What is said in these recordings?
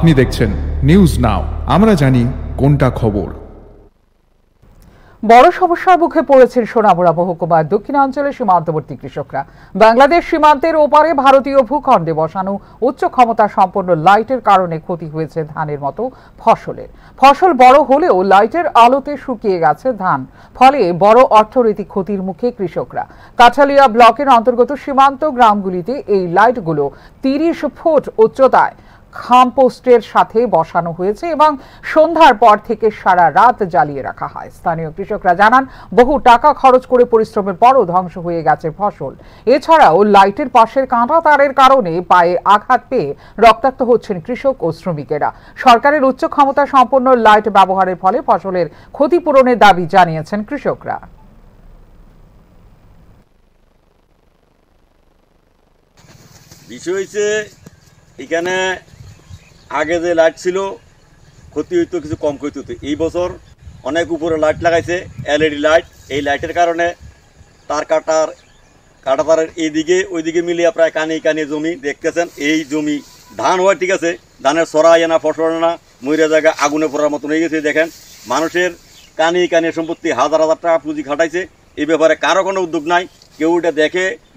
আপনি দেখছেন news now, আমরা জানি কোনটা খবর। বড় সমস্যার মুখে পড়েছেন সোনামুড়া মহকুমার দক্ষিণাঞ্চলের সীমান্তবর্তী কৃষকরা। বাংলাদেশ সীমান্তের ওপারে ভারতীয় ভূখণ্ডে বসানো উচ্চ ক্ষমতা সম্পন্ন লাইটের কারণে ক্ষতি হয়েছে ধানের মতো ফসলের। ফসল বড় হলেও লাইটের আলোতে শুকিয়ে গেছে ধান, ফলে বড় অর্থনৈতিক ক্ষতির মুখে কৃষকরা। কাঠালিয়া ব্লকের অন্তর্গত সীমান্ত গ্রামগুলিতে এই লাইটগুলো 30 ফুট উচ্চতায় খামপোস্টের সাথে বসানো হয়েছে এবং সন্ধ্যার পর থেকে সারা রাত জ্বালিয়ে রাখা হয়। স্থানীয় কৃষকরা জানান, বহু টাকা খরচ করে পরিশ্রমের পরও ধ্বংস হয়ে গেছে ফসল। এছাড়াও লাইটের পাশের কাঁটা তারের কারণে পায়ে আঘাত পেয়ে রক্তাক্ত হচ্ছেন কৃষক ও শ্রমিকেরা। সরকারের উচ্চ ক্ষমতা সম্পন্ন লাইট ব্যবহারের ফলে ফসলের ক্ষতিপূরণের দাবি জানিয়েছেন কৃষকরা। বিষয় হচ্ছে এখানে আগে যে লাইট ছিল ক্ষতি হইতো, কিছু কম ক্ষতি হতো। এই বছর অনেক উপরে লাইট লাগাইছে, এলইডি লাইট। এই লাইটের কারণে কাটাতারের এইদিকে ওইদিকে মিলিয়ে প্রায় কানে জমি দেখতেছেন। এই জমি ধান হয় ঠিক আছে, ধানের সরাই আনা ফসল আনা ময়রা জায়গা আগুনে পড়ার মতন হয়ে গেছে। দেখেন মানুষের কানে সম্পত্তি হাজার হাজার টাকা পুঁজি খাটাইছে, এই ব্যাপারে কারো কোনো উদ্যোগ নাই। কেউ এটা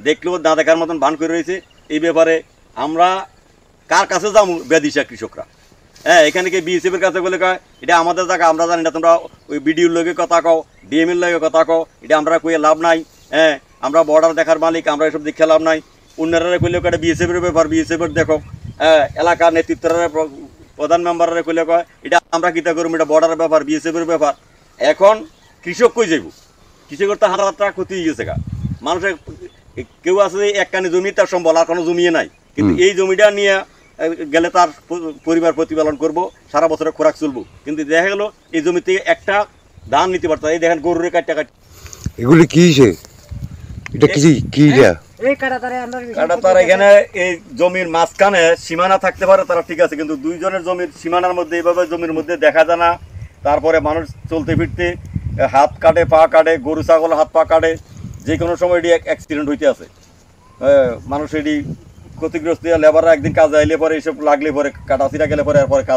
দেখলেও না দেখার মতন ভান করে রয়েছে। এই ব্যাপারে আমরা কার কাছে যাবো? বেদিশা কৃষকরা। হ্যাঁ, এখানে কি বিএসএফের কাছে বলে কয় এটা আমাদের জায়গা, আমরা জানি না, তোমরা ওই বিডিওর লগে কথা কও, ডিএমের লগে কথা কও, এটা আমরা কইয়ে লাভ নাই। হ্যাঁ, আমরা বর্ডার দেখার মালিক, আমরা এসব দেখে লাভ নাই। অন্যরা কইলে এটা বিএসএফের ব্যাপার, বিএসএফের দেখো। হ্যাঁ, এলাকার নেতৃত্বরা প্রধান মেম্বাররা কইলে কয় এটা আমরা কিতা করবো, এটা বর্ডারের ব্যাপার, বিএসএফের ব্যাপার। এখন কৃষক কই যাইব? কৃষকের তো হাজার হাজার টাকা ক্ষতি হয়ে গেছে গা। মানুষের কেউ আছে এক কানি জমি, তার সম্বল আর কোনো জমিয়ে নাই, কিন্তু এই জমিটা নিয়ে গেলে তার পরিবার প্রতিপালন করব, সারা বছরে খোরাক চলবো। কিন্তু দেখা গেল এই জমি থেকে একটা ধান নিতে পারতো। এই দেখেন গরুরে কাটা এগুলি কি এটা কি কাটাতার। এখানে এই জমির মাঝখানে সীমানা থাকতে পারে, তারা ঠিক আছে, কিন্তু দুইজনের জমির সীমানার মধ্যে এইভাবে জমির মধ্যে দেখা যায় না। তারপরে মানুষ চলতে ফিরতে হাত কাটে, পা কাটে, গরু ছাগল হাত পা কাটে, যে কোনো সময় এটি অ্যাক্সিডেন্ট হইতে আছে। মানুষ এটি ক্ষতিগ্রস্ত, লেবাররা একদিন কাজে আইলে পরে এইসব লাগলে পরে কাটাছিরা গেলে পরে এরপরে কাজ